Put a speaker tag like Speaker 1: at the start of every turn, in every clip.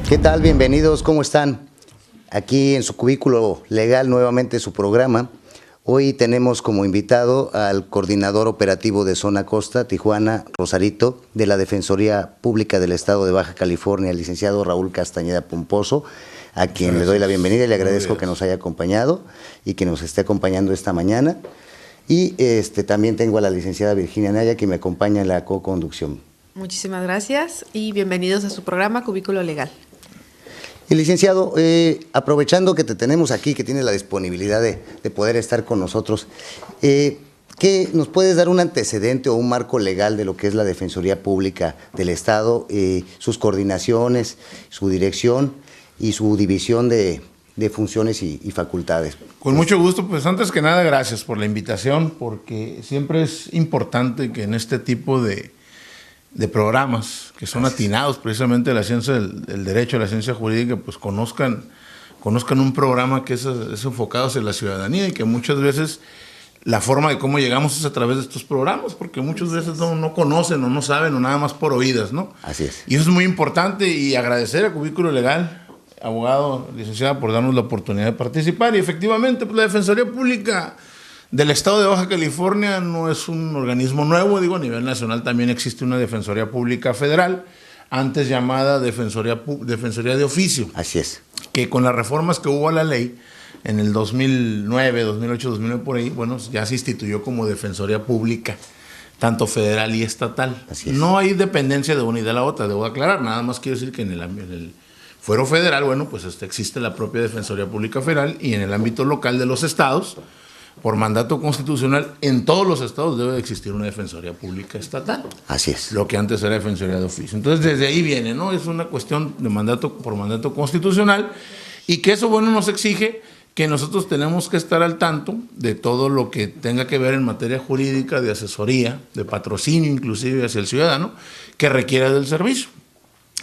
Speaker 1: ¿Qué tal? Bienvenidos, ¿cómo están? Aquí en su cubículo legal, nuevamente su programa. Hoy tenemos como invitado al coordinador operativo de Zona Costa, Tijuana, Rosarito, de la Defensoría Pública del Estado de Baja California, el licenciado Raúl Castañeda Pomposo, a quien le doy la bienvenida y le agradezco que nos haya acompañado y que nos esté acompañando esta mañana. Y también tengo a la licenciada Virginia Naya, que me acompaña en la co-conducción.
Speaker 2: Muchísimas gracias y bienvenidos a su programa Cubículo Legal.
Speaker 1: Y licenciado, aprovechando que te tenemos aquí, que tienes la disponibilidad de poder estar con nosotros, ¿qué nos puedes dar un antecedente o un marco legal de lo que es la Defensoría Pública del Estado, sus coordinaciones, su dirección y su división de funciones y facultades?
Speaker 3: Con mucho gusto, pues antes que nada, gracias por la invitación, porque siempre es importante que en este tipo de programas que son atinados precisamente a la ciencia del derecho, a la ciencia jurídica, pues conozcan un programa que es enfocado hacia la ciudadanía y que muchas veces la forma de cómo llegamos es a través de estos programas, porque muchas veces no conocen o no saben o nada más por oídas, ¿no?
Speaker 1: Así es.
Speaker 3: Y eso es muy importante y agradecer a Cubículo Legal, abogado, licenciada, por darnos la oportunidad de participar. Y efectivamente, pues la Defensoría Pública del Estado de Baja California no es un organismo nuevo, digo, a nivel nacional también existe una Defensoría Pública Federal, antes llamada Defensoría de Oficio.
Speaker 1: Así es.
Speaker 3: Que con las reformas que hubo a la ley en el 2009, 2008, 2009 por ahí, bueno, ya se instituyó como Defensoría Pública, tanto federal y estatal.
Speaker 1: Así es.
Speaker 3: No hay dependencia de una y de la otra, debo aclarar, nada más quiero decir que en el fuero federal, bueno, pues existe la propia Defensoría Pública Federal y en el ámbito local de los estados, por mandato constitucional, en todos los estados debe de existir una Defensoría Pública estatal.
Speaker 1: Así es.
Speaker 3: Lo que antes era Defensoría de Oficio. Entonces, desde ahí viene, ¿no? Es una cuestión de por mandato constitucional y que eso, bueno, nos exige que nosotros tenemos que estar al tanto de todo lo que tenga que ver en materia jurídica, de asesoría, de patrocinio inclusive hacia el ciudadano, que requiera del servicio.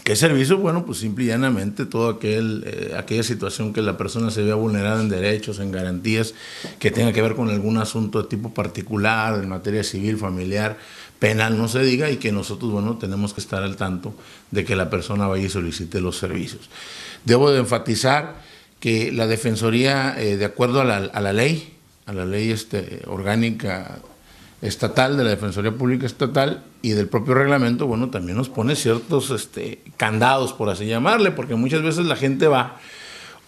Speaker 3: ¿Qué servicio? Bueno, pues simple y llanamente toda aquella situación que la persona se vea vulnerada en derechos, en garantías, que tenga que ver con algún asunto de tipo particular, en materia civil, familiar, penal, no se diga, y que nosotros, bueno, tenemos que estar al tanto de que la persona vaya y solicite los servicios. Debo de enfatizar que la Defensoría, de acuerdo a la ley orgánica estatal, de la Defensoría Pública Estatal y del propio reglamento, bueno, también nos pone ciertos candados, por así llamarle, porque muchas veces la gente va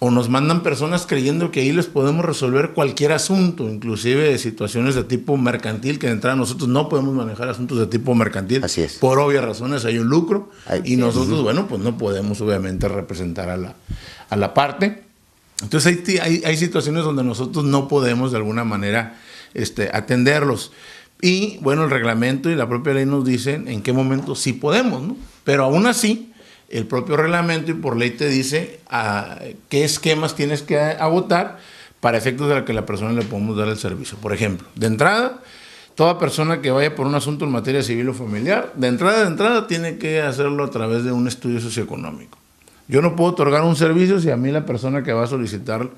Speaker 3: o nos mandan personas creyendo que ahí les podemos resolver cualquier asunto, inclusive situaciones de tipo mercantil, que de entrada nosotros no podemos manejar asuntos de tipo mercantil.
Speaker 1: Así es.
Speaker 3: Por obvias razones hay un lucro y nosotros,
Speaker 1: sí,
Speaker 3: bueno, pues no podemos obviamente representar a la parte. Entonces hay situaciones donde nosotros no podemos de alguna manera atenderlos. Y bueno, el reglamento y la propia ley nos dicen en qué momento sí podemos, ¿no? Pero aún así, el propio reglamento y por ley te dice qué esquemas tienes que agotar para efectos de que la persona le podamos dar el servicio. Por ejemplo, de entrada, toda persona que vaya por un asunto en materia civil o familiar, de entrada tiene que hacerlo a través de un estudio socioeconómico. Yo no puedo otorgar un servicio si a mí la persona que va a solicitar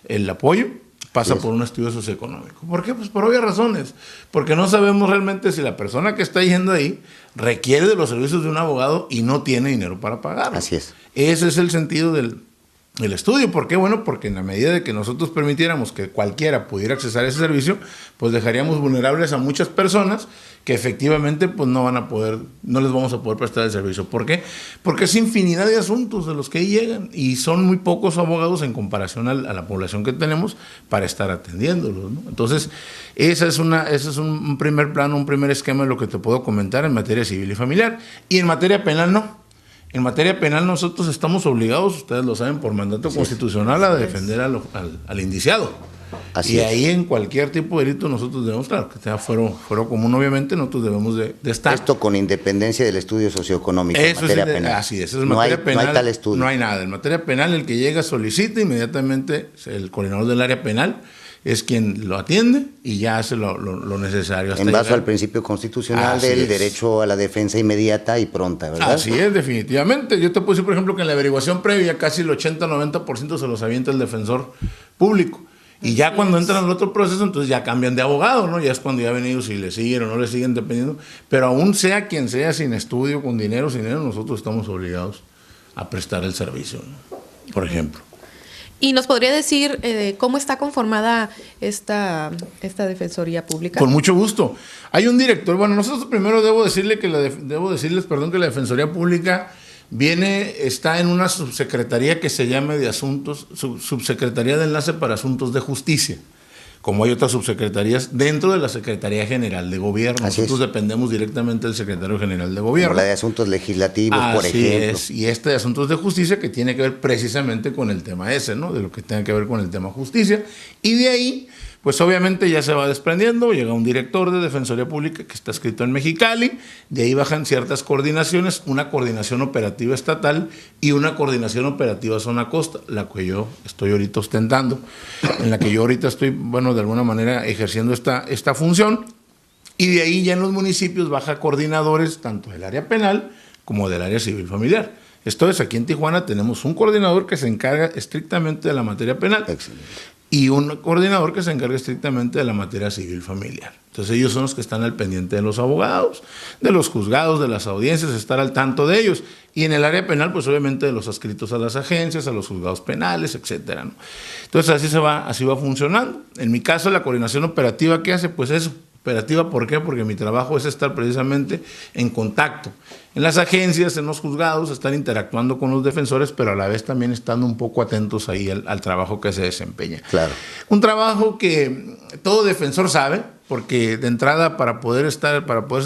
Speaker 3: el apoyo pasa por un estudio socioeconómico. ¿Por qué? Pues por obvias razones. Porque no sabemos realmente si la persona que está yendo ahí requiere de los servicios de un abogado y no tiene dinero para pagarlo.
Speaker 1: Así es.
Speaker 3: Ese es el sentido del estudio. ¿Por qué? Bueno, porque en la medida de que nosotros permitiéramos que cualquiera pudiera accesar a ese servicio, pues dejaríamos vulnerables a muchas personas que efectivamente pues no les vamos a poder prestar el servicio. ¿Por qué? Porque es infinidad de asuntos de los que ahí llegan y son muy pocos abogados en comparación a la población que tenemos para estar atendiéndolos, ¿no? Entonces, ese es un primer plano, un primer esquema de lo que te puedo comentar en materia civil y familiar. Y en materia penal no. En materia penal nosotros estamos obligados, ustedes lo saben, por mandato constitucional a defender al indiciado.
Speaker 1: Así
Speaker 3: y
Speaker 1: es.
Speaker 3: ahí en cualquier tipo de delito nosotros debemos, claro, que sea fuero común obviamente, nosotros debemos de estar.
Speaker 1: Esto con independencia del estudio socioeconómico en materia penal.
Speaker 3: Así es, en materia penal
Speaker 1: no hay tal estudio.
Speaker 3: No hay nada. En materia penal el que llega solicita inmediatamente, el coordinador del área penal es quien lo atiende y ya hace lo necesario.
Speaker 1: En base al principio constitucional del derecho a la defensa inmediata y pronta, ¿verdad?
Speaker 3: Así es, definitivamente. Yo te puedo decir, por ejemplo, que en la averiguación previa casi el 80-90% se los avienta el defensor público. Y ya cuando entran al otro proceso, entonces ya cambian de abogado, ¿no? Ya es cuando ya ven ellos si le siguen o no le siguen, dependiendo. Pero aún sea quien sea, sin estudio, con dinero, sin dinero, nosotros estamos obligados a prestar el servicio, ¿no? Por ejemplo.
Speaker 2: ¿Y nos podría decir cómo está conformada esta Defensoría Pública?
Speaker 3: Con mucho gusto. Hay un director. Bueno, nosotros primero debo decirles que la Defensoría Pública está en una subsecretaría que se llama de Asuntos, Subsecretaría de Enlace para Asuntos de Justicia, como hay otras subsecretarías dentro de la Secretaría General de Gobierno. Nosotros dependemos directamente del Secretario General de Gobierno.
Speaker 1: Como la de Asuntos Legislativos, por ejemplo.
Speaker 3: Así es, y de Asuntos de Justicia que tiene que ver precisamente con el tema ese, ¿no? De lo que tenga que ver con el tema justicia. Y de ahí, pues obviamente ya se va desprendiendo, llega un director de Defensoría Pública que está escrito en Mexicali, de ahí bajan ciertas coordinaciones, una coordinación operativa estatal y una coordinación operativa zona costa, la que yo estoy ahorita ostentando, en la que yo ahorita estoy, bueno, de alguna manera ejerciendo esta función, y de ahí ya en los municipios baja coordinadores tanto del área penal como del área civil familiar. Esto es, aquí en Tijuana tenemos un coordinador que se encarga estrictamente de la materia penal.
Speaker 1: Excelente.
Speaker 3: Y un coordinador que se encarga estrictamente de la materia civil familiar. Entonces ellos son los que están al pendiente de los abogados, de los juzgados, de las audiencias, estar al tanto de ellos. Y en el área penal, pues obviamente de los adscritos a las agencias, a los juzgados penales, etcétera, ¿no? Entonces así va funcionando. En mi caso, la coordinación operativa, ¿qué hace? Pues eso. Operativa, ¿por qué? Porque mi trabajo es estar precisamente en contacto en las agencias, en los juzgados, estar interactuando con los defensores, pero a la vez también estando un poco atentos ahí al trabajo que se desempeña.
Speaker 1: Claro.
Speaker 3: Un trabajo que todo defensor sabe, porque de entrada para poder ser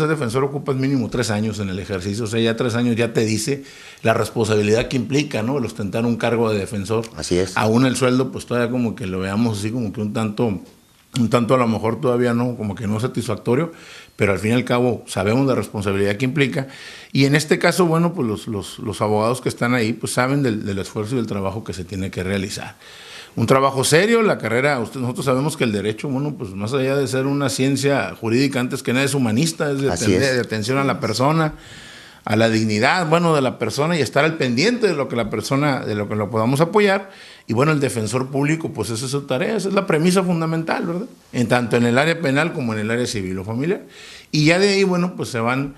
Speaker 3: defensor ocupas mínimo 3 años en el ejercicio, o sea, ya 3 años ya te dice la responsabilidad que implica, ¿no? El ostentar un cargo de defensor.
Speaker 1: Así es.
Speaker 3: Aún el sueldo, pues todavía como que lo veamos así como que un tanto a lo mejor todavía no, como que no satisfactorio, pero al fin y al cabo sabemos la responsabilidad que implica. Y en este caso, bueno, pues los abogados que están ahí, pues saben del esfuerzo y del trabajo que se tiene que realizar. Un trabajo serio, la carrera, nosotros sabemos que el derecho, bueno, pues más allá de ser una ciencia jurídica, antes que nada es humanista, es de atención a la persona, a la dignidad, bueno, de la persona y estar al pendiente de lo que la persona, de lo que lo podamos apoyar. Y bueno, el defensor público, pues esa es su tarea, esa es la premisa fundamental, ¿verdad? Tanto en el área penal como en el área civil o familiar. Y ya de ahí, bueno, pues se van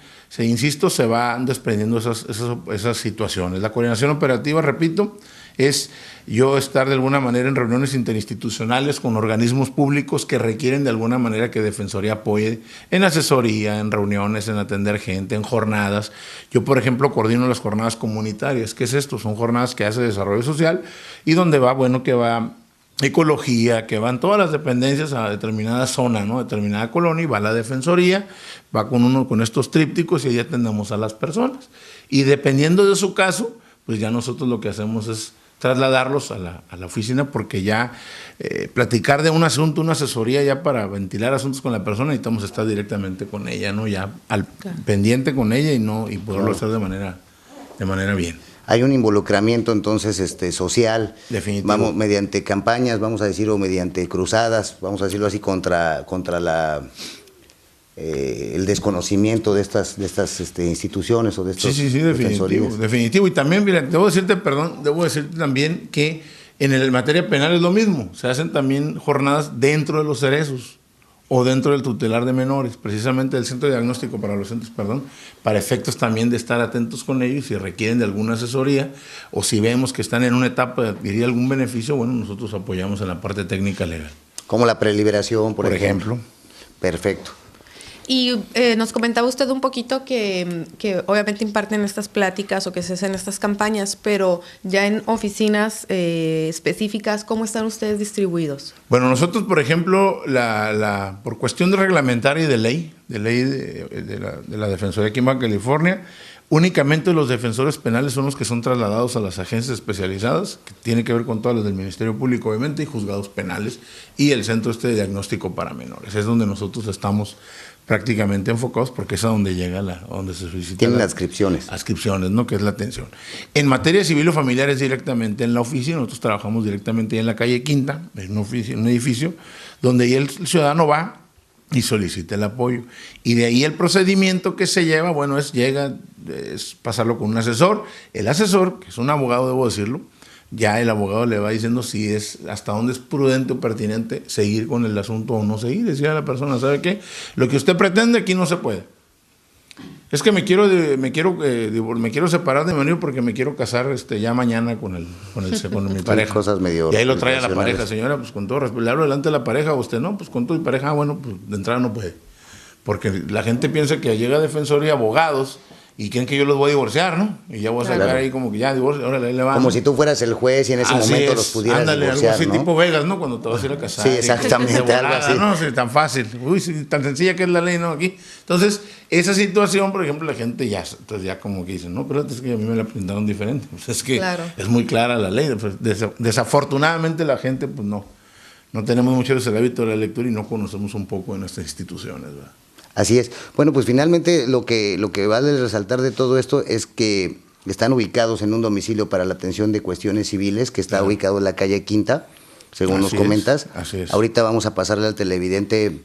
Speaker 3: desprendiendo esas situaciones. La coordinación operativa, repito, es yo estar de alguna manera en reuniones interinstitucionales con organismos públicos que requieren de alguna manera que Defensoría apoye en asesoría, en reuniones, en atender gente, en jornadas. Yo, por ejemplo, coordino las jornadas comunitarias. ¿Qué es esto? Son jornadas que hace Desarrollo Social y donde va, bueno, que va Ecología, que van todas las dependencias a determinada zona, ¿no? Determinada colonia, y va la Defensoría, va con estos trípticos y ahí atendemos a las personas. Y dependiendo de su caso, pues ya nosotros lo que hacemos es trasladarlos a la oficina, porque ya platicar de un asunto, una asesoría ya para ventilar asuntos con la persona, necesitamos estar directamente con ella, ¿no? Ya pendiente con ella y poderlo hacer de manera bien.
Speaker 1: Hay un involucramiento entonces social,
Speaker 3: definitivo,
Speaker 1: vamos mediante campañas, vamos a decir, o mediante cruzadas, vamos a decirlo así, contra el desconocimiento de estas instituciones o de estos
Speaker 3: definitivo. Y también, mira, debo decirte también que en materia penal es lo mismo. Se hacen también jornadas dentro de los cerezos o dentro del tutelar de menores, precisamente del centro de diagnóstico para adolescentes, para efectos también de estar atentos con ellos si requieren de alguna asesoría o si vemos que están en una etapa de adquirir algún beneficio, bueno, nosotros apoyamos en la parte técnica legal.
Speaker 1: Como la preliberación, por ejemplo.
Speaker 3: Perfecto.
Speaker 2: Y nos comentaba usted un poquito que obviamente imparten estas pláticas o que se hacen estas campañas, pero ya en oficinas específicas, ¿cómo están ustedes distribuidos?
Speaker 3: Bueno, nosotros, por ejemplo, por cuestión de reglamentaria y de ley de la Defensoría aquí en Baja California, únicamente los defensores penales son los que son trasladados a las agencias especializadas, que tiene que ver con todas las del Ministerio Público, obviamente, y juzgados penales, y el centro de diagnóstico para menores. Es donde nosotros estamos prácticamente enfocados, porque es a donde llega, donde se solicita.
Speaker 1: Tienen adscripciones.
Speaker 3: Adscripciones, ¿no? Que es la atención. En materia civil o familiar es directamente en la oficina. Nosotros trabajamos directamente en la calle Quinta, en un edificio, donde ahí el ciudadano va y solicita el apoyo. Y de ahí el procedimiento que se lleva, bueno, es pasarlo con un asesor. El asesor, que es un abogado, debo decirlo, ya el abogado le va diciendo si es hasta dónde es prudente o pertinente seguir con el asunto o no seguir. Decir a la persona, ¿sabe qué? Lo que usted pretende aquí no se puede. Es que me quiero separar de mi marido porque me quiero casar ya mañana con mi pareja.
Speaker 1: Cosas medio
Speaker 3: y ahí lo trae a la pareja, señora, pues con todo respeto, le hablo delante de la pareja, usted no, pues con todo mi pareja, bueno, pues de entrada no puede. Porque la gente piensa que llega Defensoría y abogados y creen que yo los voy a divorciar, ¿no? Y ya voy a sacar ahí como que ya divorcio, órale, ahí le van.
Speaker 1: Como si tú fueras el juez y en ese momento los pudieras divorciar,
Speaker 3: algo así,
Speaker 1: ¿no?
Speaker 3: Tipo Vegas, ¿no? Cuando te vas a ir a casar.
Speaker 1: Sí, exactamente, algo así.
Speaker 3: No, sí, tan fácil. Uy, sí, tan sencilla que es la ley, ¿no? Aquí. Entonces, esa situación, por ejemplo, la gente ya como que dice, no, pero es que a mí me la presentaron diferente. Pues es que es muy clara la ley. Desafortunadamente la gente, pues no tenemos mucho el hábito de la lectura y no conocemos un poco de nuestras instituciones, ¿verdad?
Speaker 1: Así es. Bueno, pues finalmente lo que vale resaltar de todo esto es que están ubicados en un domicilio para la atención de cuestiones civiles que está ubicado en la calle Quinta, según nos comentas.
Speaker 3: Así es.
Speaker 1: Ahorita vamos a pasarle al televidente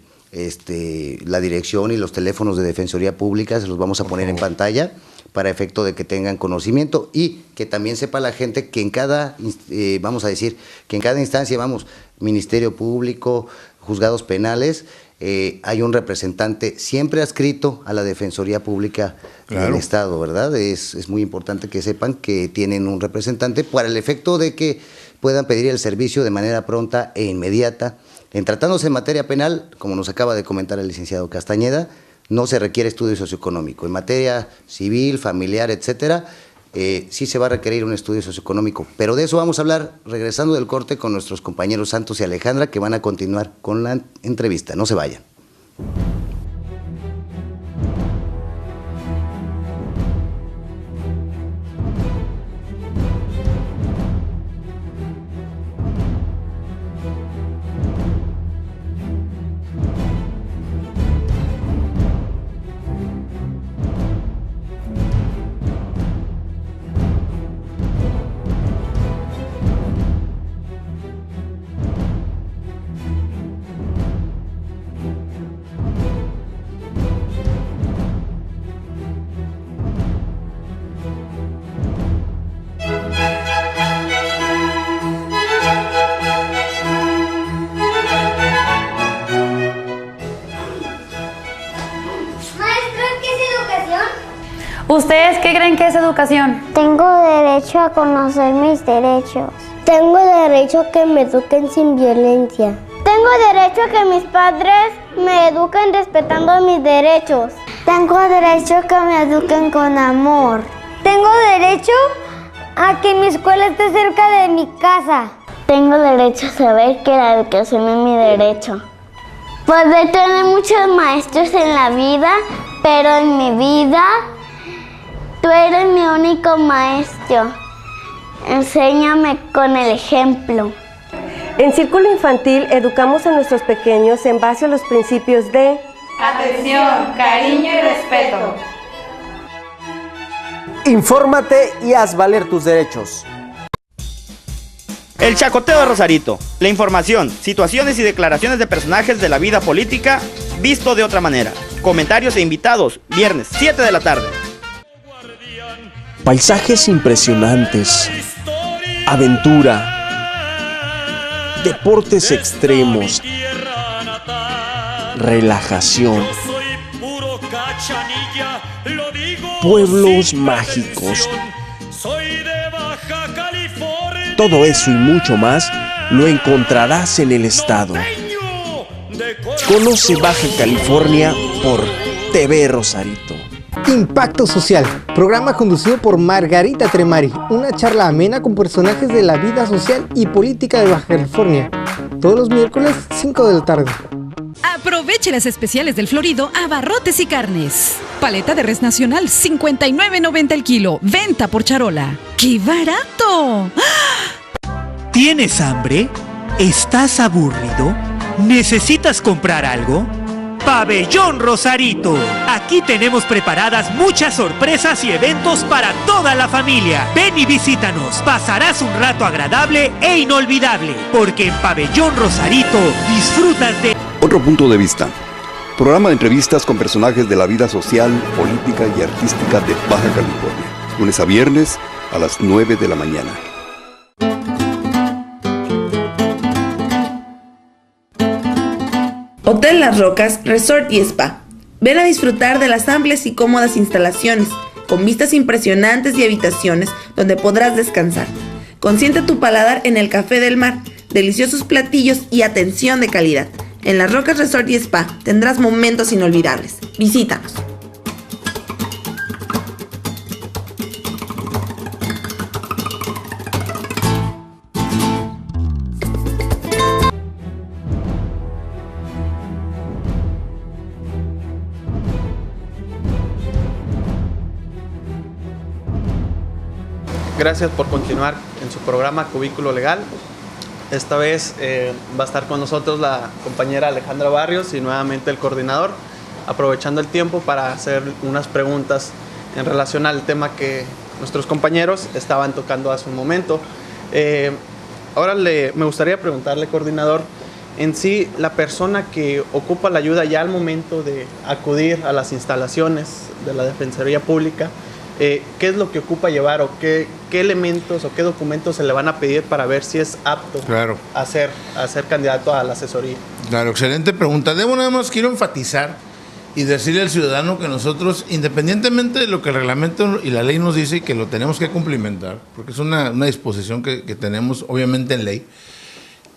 Speaker 1: la dirección y los teléfonos de Defensoría Pública, se los vamos a poner en pantalla para efecto de que tengan conocimiento y que también sepa la gente que en cada, vamos a decir, que en cada instancia, Ministerio Público, juzgados penales, hay un representante siempre adscrito a la Defensoría Pública del Estado, ¿verdad? Es muy importante que sepan que tienen un representante para el efecto de que puedan pedir el servicio de manera pronta e inmediata. En tratándose en materia penal, como nos acaba de comentar el licenciado Castañeda, no se requiere estudio socioeconómico. En materia civil, familiar, etcétera, sí se va a requerir un estudio socioeconómico, pero de eso vamos a hablar regresando del corte con nuestros compañeros Santos y Alejandra, que van a continuar con la entrevista. No se vayan.
Speaker 4: ¿Ustedes qué creen que es educación?
Speaker 5: Tengo derecho a conocer mis derechos. Tengo derecho a que me eduquen sin violencia. Tengo derecho a que mis padres me eduquen respetando mis derechos. Tengo derecho a que me eduquen con amor. Tengo derecho a que mi escuela esté cerca de mi casa. Tengo derecho a saber que la educación es mi derecho. Podré tener muchos maestros en la vida, pero en mi vida tú eres mi único maestro. Enséñame con el ejemplo.
Speaker 6: En Círculo Infantil educamos a nuestros pequeños en base a los principios de
Speaker 4: atención, cariño y respeto.
Speaker 7: Infórmate y haz valer tus derechos.
Speaker 8: El Chacoteo de Rosarito. La información, situaciones y declaraciones de personajes de la vida política visto de otra manera. Comentarios e invitados, viernes 7 de la tarde.
Speaker 7: Paisajes impresionantes, aventura, deportes extremos, relajación, pueblos mágicos. Todo eso y mucho más lo encontrarás en el estado. Conoce Baja California por TV Rosarito.
Speaker 9: Impacto Social, programa conducido por Margarita Tremari, una charla amena con personajes de la vida social y política de Baja California, todos los miércoles 5 de la tarde.
Speaker 10: Aproveche las especiales del Florido Abarrotes y Carnes. Paleta de res nacional, $59.90 el kilo, venta por charola. ¡Qué barato!
Speaker 11: ¿Tienes hambre? ¿Estás aburrido? ¿Necesitas comprar algo? Pabellón Rosarito. Aquí tenemos preparadas muchas sorpresas y eventos para toda la familia. Ven y visítanos. Pasarás un rato agradable e inolvidable, porque en Pabellón Rosarito disfrutas de...
Speaker 12: Otro punto de vista. Programa de entrevistas con personajes de la vida social, política y artística de Baja California. Lunes a viernes a las 9 de la mañana.
Speaker 13: Hotel Las Rocas, Resort y Spa. Ven a disfrutar de las amplias y cómodas instalaciones, con vistas impresionantes y habitaciones donde podrás descansar. Consiente tu paladar en el Café del Mar, deliciosos platillos y atención de calidad. En Las Rocas Resort y Spa tendrás momentos inolvidables. Visítanos.
Speaker 14: Gracias por continuar en su programa Cubículo Legal. Esta vez va a estar con nosotros la compañera Alejandra Barrios y nuevamente el coordinador, aprovechando el tiempo para hacer unas preguntas en relación al tema que nuestros compañeros estaban tocando hace un momento. Ahora me gustaría preguntarle, coordinador, en sí la persona que ocupa la ayuda ya al momento de acudir a las instalaciones de la Defensoría Pública, ¿qué es lo que ocupa llevar o qué elementos o qué documentos se le van a pedir para ver si es apto a ser candidato a la asesoría?
Speaker 3: Claro, excelente pregunta. Nada más quiero enfatizar y decirle al ciudadano que nosotros, independientemente de lo que el reglamento y la ley nos dice, que lo tenemos que cumplimentar, porque es una disposición que tenemos obviamente en ley,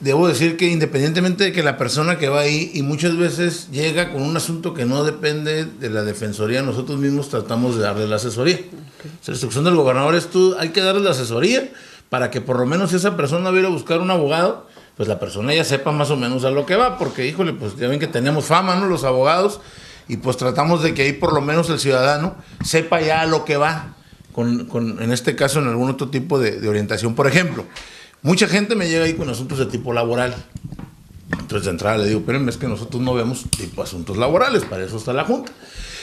Speaker 3: debo decir que independientemente de que la persona que va ahí y muchas veces llega con un asunto que no depende de la Defensoría, nosotros mismos tratamos de darle la asesoría. Okay. La instrucción del gobernador es hay que darle la asesoría para que por lo menos si esa persona va a ir a buscar un abogado, pues la persona ya sepa más o menos a lo que va, porque híjole, pues ya ven que tenemos fama, ¿no? Los abogados, y pues tratamos de que ahí por lo menos el ciudadano sepa ya a lo que va, en este caso en algún otro tipo de orientación. Por ejemplo, mucha gente me llega ahí con asuntos de tipo laboral. Entonces de entrada le digo, espérenme, es que nosotros no vemos tipo asuntos laborales, para eso está la Junta.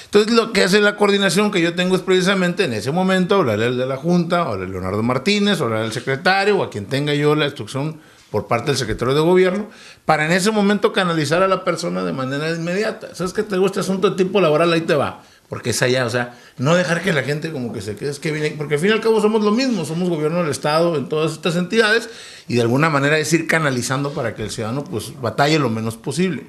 Speaker 3: Entonces lo que hace la coordinación que yo tengo es precisamente en ese momento hablarle al de la Junta, hablarle a Leonardo Martínez, hablarle al secretario o a quien tenga yo la instrucción por parte del secretario de gobierno, para en ese momento canalizar a la persona de manera inmediata. ¿Sabes que tengo este asunto de tipo laboral? Ahí te va. Porque es allá, o sea, no dejar que la gente como que se quede, es que viene, porque al fin y al cabo somos lo mismo, somos gobierno del Estado en todas estas entidades y de alguna manera es ir canalizando para que el ciudadano pues batalle lo menos posible.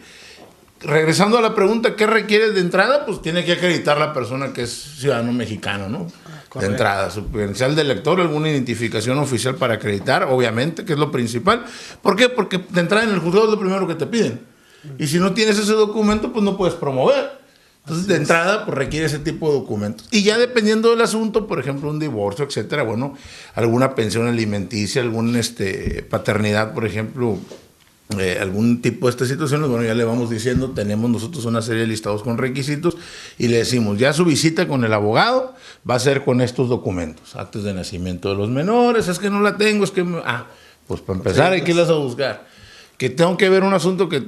Speaker 3: Regresando a la pregunta, ¿qué requiere de entrada? Pues tiene que acreditar la persona que es ciudadano mexicano, ¿no? Correcto. De entrada, su credencial de elector, alguna identificación oficial para acreditar, obviamente, que es lo principal. ¿Por qué? Porque de entrada en el juzgado es lo primero que te piden. Y si no tienes ese documento, pues no puedes promover. Entonces, de entrada, pues requiere ese tipo de documentos. Y ya dependiendo del asunto, por ejemplo, un divorcio, etcétera, bueno, alguna pensión alimenticia, alguna paternidad, por ejemplo, algún tipo de estas situaciones, bueno, ya le vamos diciendo, tenemos nosotros una serie de listados con requisitos y le decimos, ya su visita con el abogado va a ser con estos documentos, actas de nacimiento de los menores, es que no la tengo, es que... pues para empezar hay que irlas a buscar. Que tengo que ver un asunto con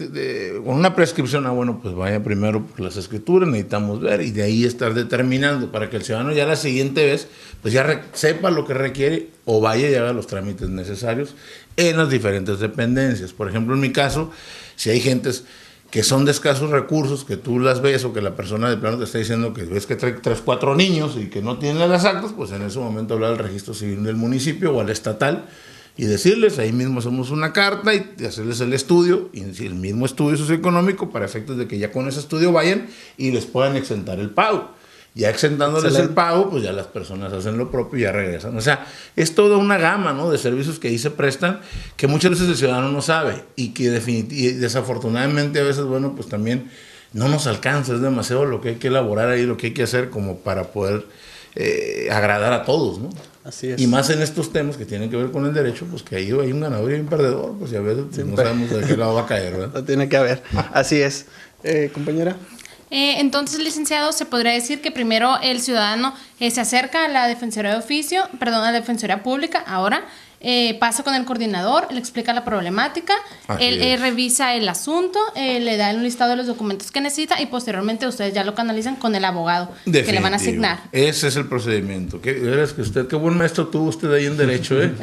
Speaker 3: una prescripción, bueno, pues vaya primero por las escrituras, necesitamos ver y de ahí estar determinando para que el ciudadano ya la siguiente vez pues ya sepa lo que requiere o vaya y haga los trámites necesarios en las diferentes dependencias. Por ejemplo, en mi caso, si hay gentes que son de escasos recursos, que tú las ves o que la persona de plano te está diciendo que ves que trae 3, 4 niños y que no tienen las actas, pues en ese momento hablar al registro civil del municipio o al estatal y decirles, ahí mismo hacemos una carta y hacerles el estudio, y el mismo estudio socioeconómico para efectos de que ya con ese estudio vayan y les puedan exentar el pago. Ya exentándoles el pago, pues ya las personas hacen lo propio y ya regresan. O sea, es toda una gama, ¿no?, de servicios que ahí se prestan que muchas veces el ciudadano no sabe y que desafortunadamente a veces, bueno, pues también no nos alcanza, es demasiado lo que hay que elaborar ahí, lo que hay que hacer como para poder agradar a todos, ¿no?
Speaker 14: Así es.
Speaker 3: Y más en estos temas que tienen que ver con el derecho, pues que ahí hay un ganador y un perdedor, pues y a veces no sabemos de qué lado va a caer, ¿verdad?
Speaker 14: Lo tiene que haber. Así es. Compañera.
Speaker 15: Entonces, licenciado, se podría decir que primero el ciudadano se acerca a la Defensoría de Oficio, perdón, a la Defensoría Pública, ahora pasa con el coordinador, le explica la problemática, él revisa el asunto, le da un listado de los documentos que necesita y posteriormente ustedes ya lo canalizan con el abogado que le van a asignar.
Speaker 3: Ese es el procedimiento. Qué buen maestro tuvo usted ahí en Derecho, ¿eh?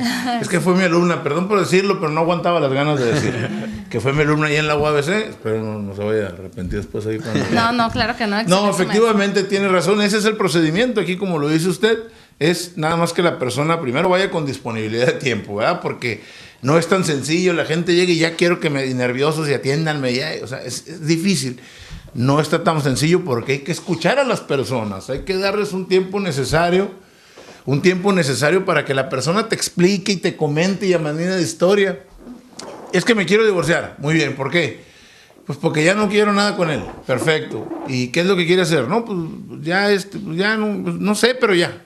Speaker 3: Es que fue mi alumna, perdón por decirlo, pero no aguantaba las ganas de decirlo. Que fue mi alumna ahí en la UABC, espero no se vaya a arrepentir después ahí cuando...
Speaker 15: No, claro que no.
Speaker 3: No, efectivamente tiene razón, ese es el procedimiento aquí como lo dice usted. Es nada más que la persona primero vaya con disponibilidad de tiempo, ¿verdad? Porque no es tan sencillo, la gente llega y ya quiero que me nerviosos y atiéndanme ya, o sea, es difícil. No está tan sencillo porque hay que escuchar a las personas, hay que darles un tiempo necesario para que la persona te explique y te comente y a manera de historia. Es que me quiero divorciar, muy bien, ¿por qué? Pues porque ya no quiero nada con él, perfecto. ¿Y qué es lo que quiere hacer? No, pues ya, no sé, pero ya.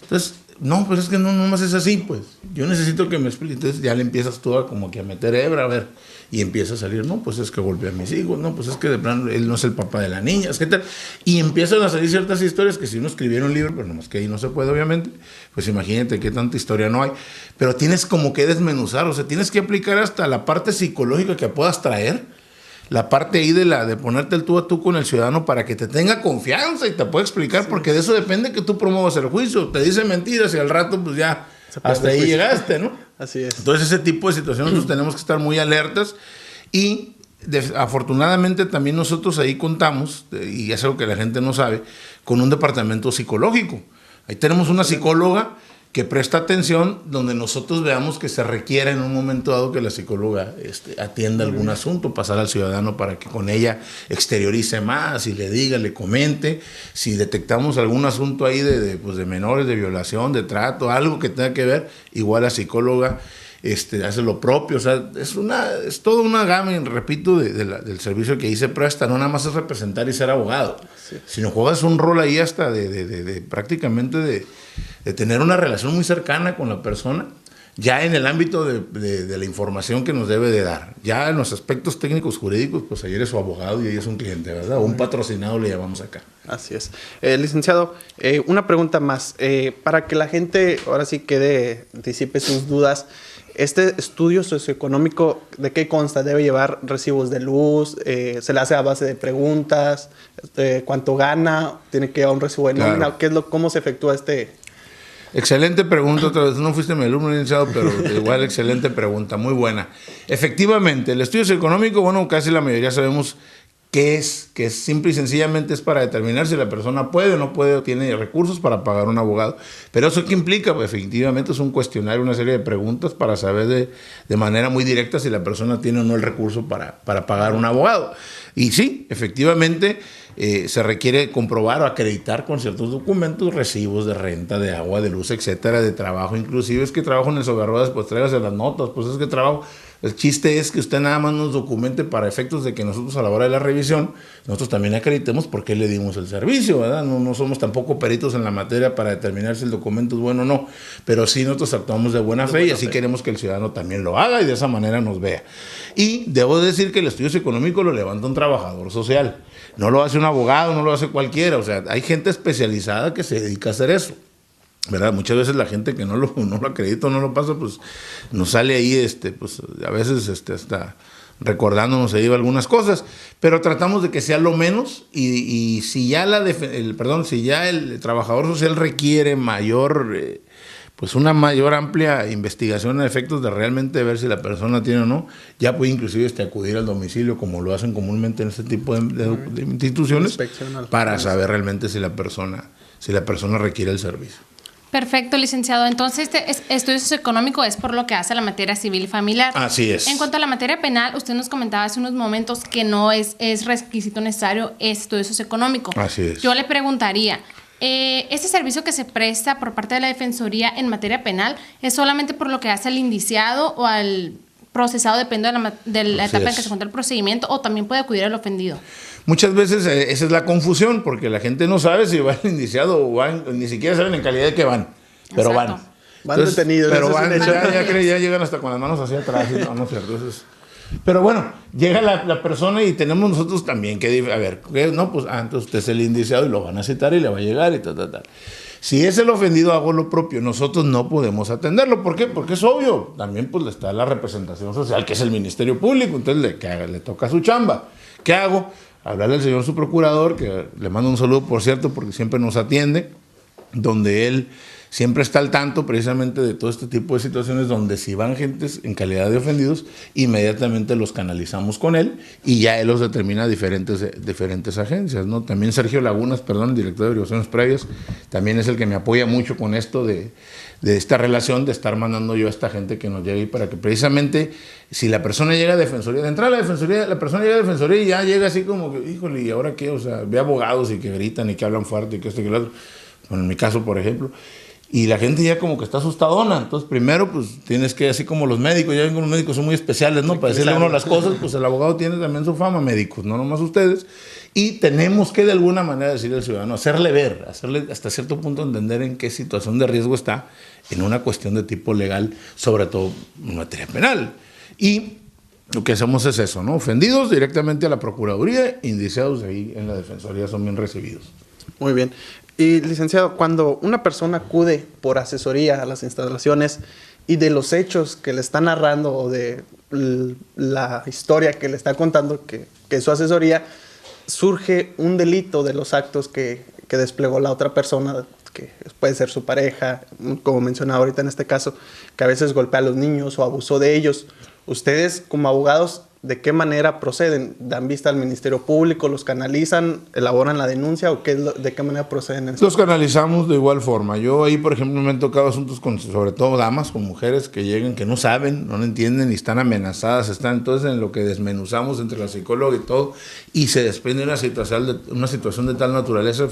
Speaker 3: Entonces, no, pues es que no más es así, pues. Yo necesito que me explique. Entonces ya le empiezas tú como que a meter hebra, a ver. Y empieza a salir, no, pues es que golpeé a mis hijos, no, pues es que de plano él no es el papá de la niña, es que tal. Y empiezan a salir ciertas historias que si uno escribiera un libro, pero nomás que ahí no se puede, obviamente, pues imagínate qué tanta historia no hay. Pero tienes como que desmenuzar, o sea, tienes que aplicar hasta la parte psicológica que puedas traer. La parte ahí de ponerte el tú a tú con el ciudadano para que te tenga confianza y te pueda explicar, porque de eso depende que tú promuevas el juicio. Te dice mentiras y al rato pues ya hasta ahí llegaste, ¿no?
Speaker 14: Así es.
Speaker 3: Entonces ese tipo de situaciones nosotros tenemos que estar muy alertas y afortunadamente también nosotros ahí contamos, y es algo que la gente no sabe, con un departamento psicológico. Ahí tenemos una psicóloga que presta atención donde nosotros veamos que se requiere en un momento dado que la psicóloga atienda algún asunto, pasar al ciudadano para que con ella exteriorice más y le diga, le comente. Si detectamos algún asunto ahí de menores, de violación, de trato, algo que tenga que ver, igual la psicóloga hace lo propio. O sea, es toda una gama, repito, del servicio que ahí se presta. No nada más es representar y ser abogado, sino juegas un rol ahí hasta prácticamente de tener una relación muy cercana con la persona, ya en el ámbito de la información que nos debe de dar. Ya en los aspectos técnicos jurídicos, pues ayer es su abogado y ahí es un cliente, ¿verdad? O un patrocinado le llamamos acá.
Speaker 14: Así es. Licenciado, una pregunta más. Para que la gente ahora sí disipe sus dudas, ¿este estudio socioeconómico de qué consta? ¿Debe llevar recibos de luz? ¿Se le hace a base de preguntas? ¿Cuánto gana? ¿Tiene que llevar un recibo de nómina?
Speaker 3: Claro.
Speaker 14: ¿Cómo se efectúa
Speaker 3: Excelente pregunta otra vez. No fuiste mi alumno, licenciado, pero igual excelente pregunta, muy buena. Efectivamente, el estudio socioeconómico, bueno, casi la mayoría sabemos qué es, que simple y sencillamente es para determinar si la persona puede o no puede o tiene recursos para pagar un abogado. Pero ¿eso qué implica? Pues efectivamente es un cuestionario, una serie de preguntas para saber de manera muy directa si la persona tiene o no el recurso para pagar un abogado. Y sí, efectivamente se requiere comprobar o acreditar con ciertos documentos recibos de renta, de agua, de luz, etcétera, de trabajo. Inclusive es que trabajo en el sobre ruedas, pues tráigase las notas, pues es que trabajo. El chiste es que usted nada más nos documente para efectos de que nosotros a la hora de la revisión, nosotros también acreditemos por qué le dimos el servicio, ¿verdad? No somos tampoco peritos en la materia para determinar si el documento es bueno o no, pero sí nosotros actuamos de buena fe y así queremos que el ciudadano también lo haga y de esa manera nos vea. Y debo decir que el estudio económico lo levanta un trabajador social, no lo hace un abogado, no lo hace cualquiera, o sea, hay gente especializada que se dedica a hacer eso, ¿verdad? Muchas veces la gente que no lo acredita o no lo pasa, pues nos sale ahí, pues a veces hasta recordándonos ahí algunas cosas, pero tratamos de que sea lo menos y si ya si ya el trabajador social requiere pues una mayor amplia investigación a efectos de realmente ver si la persona tiene o no, ya puede inclusive acudir al domicilio como lo hacen comúnmente en este tipo de instituciones para saber realmente si la persona requiere el servicio.
Speaker 15: Perfecto, licenciado. Entonces, este estudio socioeconómico es por lo que hace la materia civil y familiar.
Speaker 3: Así es.
Speaker 15: En cuanto a la materia penal, usted nos comentaba hace unos momentos que no es requisito necesario estudio socioeconómico.
Speaker 3: Así es.
Speaker 15: Yo le preguntaría, ¿este servicio que se presta por parte de la Defensoría en materia penal es solamente por lo que hace al indiciado o al procesado, depende de la etapa en que se encuentra el procedimiento, o también puede acudir al ofendido?
Speaker 3: Muchas veces esa es la confusión, porque la gente no sabe si va el indiciado o van, ni siquiera saben en calidad de qué van, pero van.
Speaker 14: Van detenidos.
Speaker 3: Pero van, ya llegan hasta con las manos hacia atrás. No es cierto. Pero bueno, llega la persona y tenemos nosotros también que, a ver, no, pues entonces usted es el indiciado y lo van a citar y le va a llegar y tal. Si es el ofendido, hago lo propio. Nosotros no podemos atenderlo. ¿Por qué? Porque es obvio. También pues está la representación social, que es el Ministerio Público. Entonces le toca su chamba. ¿Qué hago? Hablarle al señor su procurador, que le mando un saludo, por cierto, porque siempre nos atiende, donde él siempre está al tanto precisamente de todo este tipo de situaciones donde si van gentes en calidad de ofendidos, inmediatamente los canalizamos con él y ya él los determina a diferentes agencias, ¿no? También Sergio Lagunas, el director de averiguaciones previas, también es el que me apoya mucho con esto de esta relación de estar mandando yo a esta gente que nos llegue para que precisamente si la persona llega a defensoría, de entrada la persona llega a defensoría y ya llega así como que, híjole, ¿y ahora qué? O sea, ve abogados y que gritan y que hablan fuerte y que esto y que lo otro. Bueno, en mi caso, por ejemplo, y la gente ya como que está asustadona. Entonces, primero, pues tienes que, así como los médicos, ya ven que los médicos son muy especiales, ¿no? Para decirle a uno las cosas, pues el abogado tiene también su fama, médicos, no nomás ustedes. Y tenemos que de alguna manera decirle al ciudadano, hacerle ver, hacerle hasta cierto punto entender en qué situación de riesgo está en una cuestión de tipo legal, sobre todo en materia penal. Y lo que hacemos es eso, ¿no? Ofendidos directamente a la Procuraduría, indiciados ahí en la Defensoría son bien recibidos.
Speaker 14: Muy bien. Y licenciado, cuando una persona acude por asesoría a las instalaciones y de los hechos que le está narrando o de la historia que le está contando, que es su asesoría, surge un delito de los actos que desplegó la otra persona, que puede ser su pareja, como mencionaba ahorita en este caso, que a veces golpea a los niños o abusó de ellos. Ustedes como abogados, ¿de qué manera proceden? ¿Dan vista al Ministerio Público? ¿Los canalizan? ¿Elaboran la denuncia? ¿O de qué manera proceden?
Speaker 3: Los canalizamos de igual forma. Yo ahí, por ejemplo, me han tocado asuntos con, sobre todo damas, con mujeres que llegan, que no saben, no lo entienden y están amenazadas. Están entonces en lo que desmenuzamos entre la psicóloga y todo, y se desprende una situación de tal naturaleza,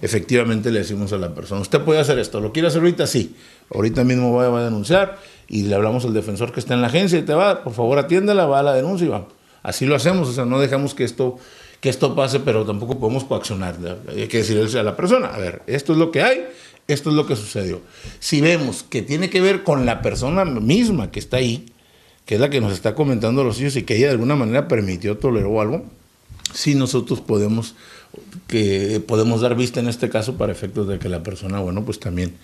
Speaker 3: efectivamente le decimos a la persona, usted puede hacer esto, ¿lo quiere hacer ahorita? Sí. Ahorita mismo va a denunciar. Y le hablamos al defensor que está en la agencia y te va, por favor atiéndela, va a la denuncia y va. Así lo hacemos, o sea, no dejamos que esto pase, pero tampoco podemos coaccionar. Hay que decirle a la persona, a ver, esto es lo que hay, esto es lo que sucedió. Si vemos que tiene que ver con la persona misma que está ahí, que es la que nos está comentando los hechos y que ella de alguna manera permitió, toleró algo, sí nosotros podemos dar vista en este caso para efectos de que la persona, bueno, pues también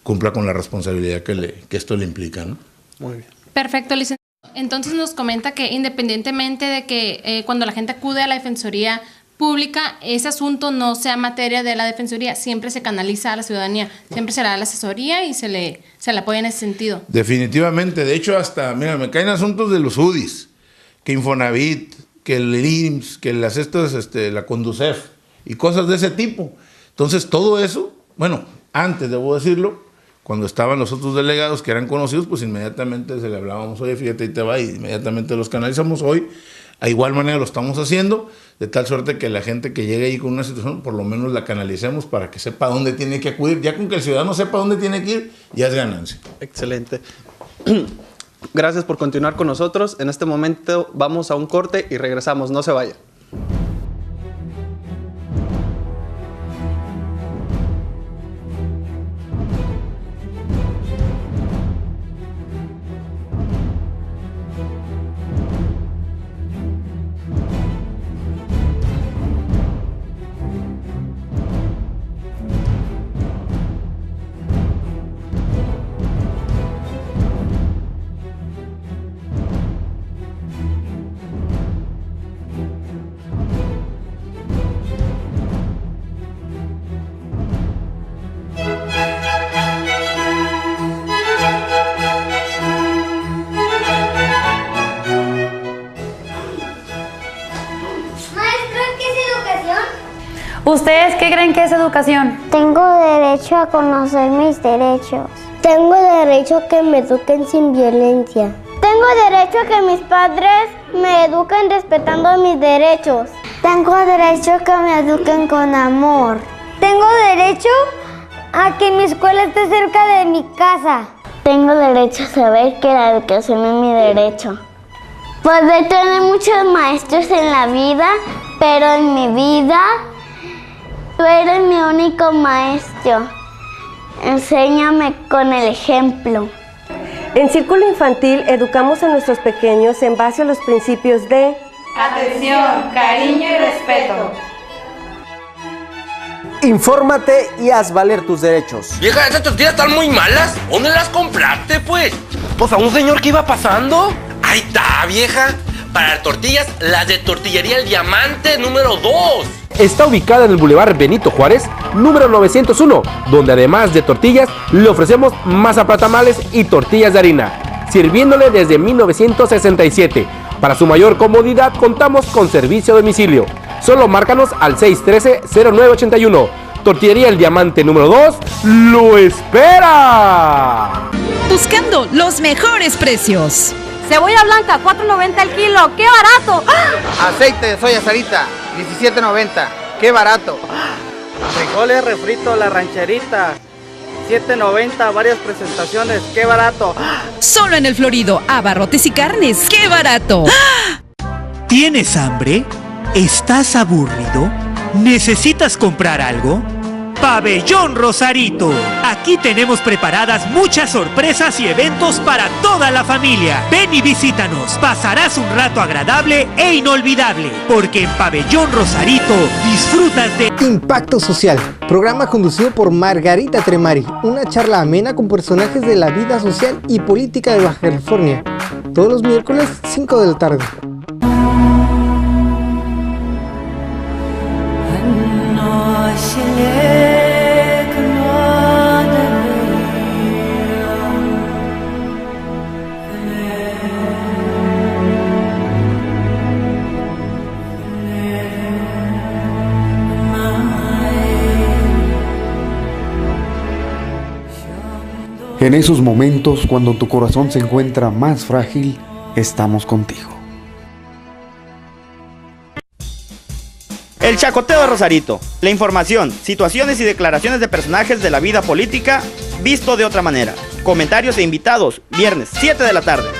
Speaker 3: cumpla con la responsabilidad que esto le implica, ¿no?
Speaker 14: Muy bien.
Speaker 15: Perfecto, licenciado. Entonces nos comenta que independientemente de que cuando la gente acude a la Defensoría Pública, ese asunto no sea materia de la Defensoría, siempre se canaliza a la ciudadanía, siempre se le da la asesoría y se le apoya en ese sentido.
Speaker 3: Definitivamente, de hecho hasta, mira, me caen asuntos de los UDIs, que Infonavit, que el IMSS, que la Conducef y cosas de ese tipo. Entonces todo eso, bueno, antes debo decirlo, cuando estaban los otros delegados que eran conocidos, pues inmediatamente se le hablábamos, oye, fíjate, y te va, y inmediatamente los canalizamos. Hoy, a igual manera lo estamos haciendo, de tal suerte que la gente que llegue ahí con una situación, por lo menos la canalicemos para que sepa dónde tiene que acudir. Ya con que el ciudadano sepa dónde tiene que ir, ya es ganancia.
Speaker 14: Excelente. Gracias por continuar con nosotros. En este momento vamos a un corte y regresamos. No se vayan.
Speaker 4: ¿Ustedes qué creen que es educación?
Speaker 5: Tengo derecho a conocer mis derechos. Tengo derecho a que me eduquen sin violencia. Tengo derecho a que mis padres me eduquen respetando mis derechos. Tengo derecho a que me eduquen con amor. Tengo derecho a que mi escuela esté cerca de mi casa. Tengo derecho a saber que la educación es mi derecho. Podré tener muchos maestros en la vida, pero en mi vida tú eres mi único maestro. Enséñame con el ejemplo.
Speaker 6: En Círculo Infantil educamos a nuestros pequeños en base a los principios de
Speaker 4: atención, cariño y respeto.
Speaker 16: Infórmate y haz valer tus derechos.
Speaker 17: Vieja, esas tortillas están muy malas. ¿Dónde las compraste, pues? Pues a un señor que iba pasando. Ahí está, vieja. Para tortillas, las de Tortillería El Diamante número 2.
Speaker 16: Está ubicada en el Boulevard Benito Juárez, número 901, donde además de tortillas, le ofrecemos masa para tamales y tortillas de harina, sirviéndole desde 1967. Para su mayor comodidad, contamos con servicio a domicilio. Solo márcanos al 613-0981. Tortillería El Diamante número 2 ¡lo espera!
Speaker 10: Buscando los mejores precios.
Speaker 18: Cebolla blanca, $4.90 el kilo. ¡Qué barato!
Speaker 19: Aceite de soya Sarita, $17.90. ¡Qué barato!
Speaker 20: Frijoles refrito La Rancherita, $7.90, varias presentaciones. ¡Qué barato!
Speaker 10: Solo en el Florido, Abarrotes y Carnes. ¡Qué barato!
Speaker 11: ¿Tienes hambre? ¿Estás aburrido? ¿Necesitas comprar algo? Pabellón Rosarito. Aquí tenemos preparadas muchas sorpresas y eventos para toda la familia. Ven y visítanos. Pasarás un rato agradable e inolvidable, porque en Pabellón Rosarito disfrutas de
Speaker 9: Impacto Social, programa conducido por Margarita Tremari, una charla amena con personajes de la vida social y política de Baja California. Todos los miércoles, 5 de la tarde.
Speaker 12: En esos momentos, cuando tu corazón se encuentra más frágil, estamos contigo.
Speaker 8: El Chacoteo de Rosarito. La información, situaciones y declaraciones de personajes de la vida política visto de otra manera. Comentarios e invitados, viernes 7 de la tarde.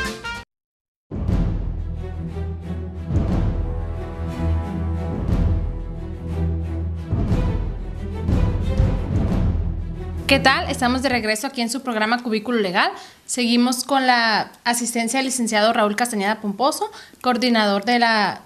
Speaker 15: ¿Qué tal? Estamos de regreso aquí en su programa Cubículo Legal. Seguimos con la asistencia del licenciado Raúl Castañeda Pomposo, coordinador de la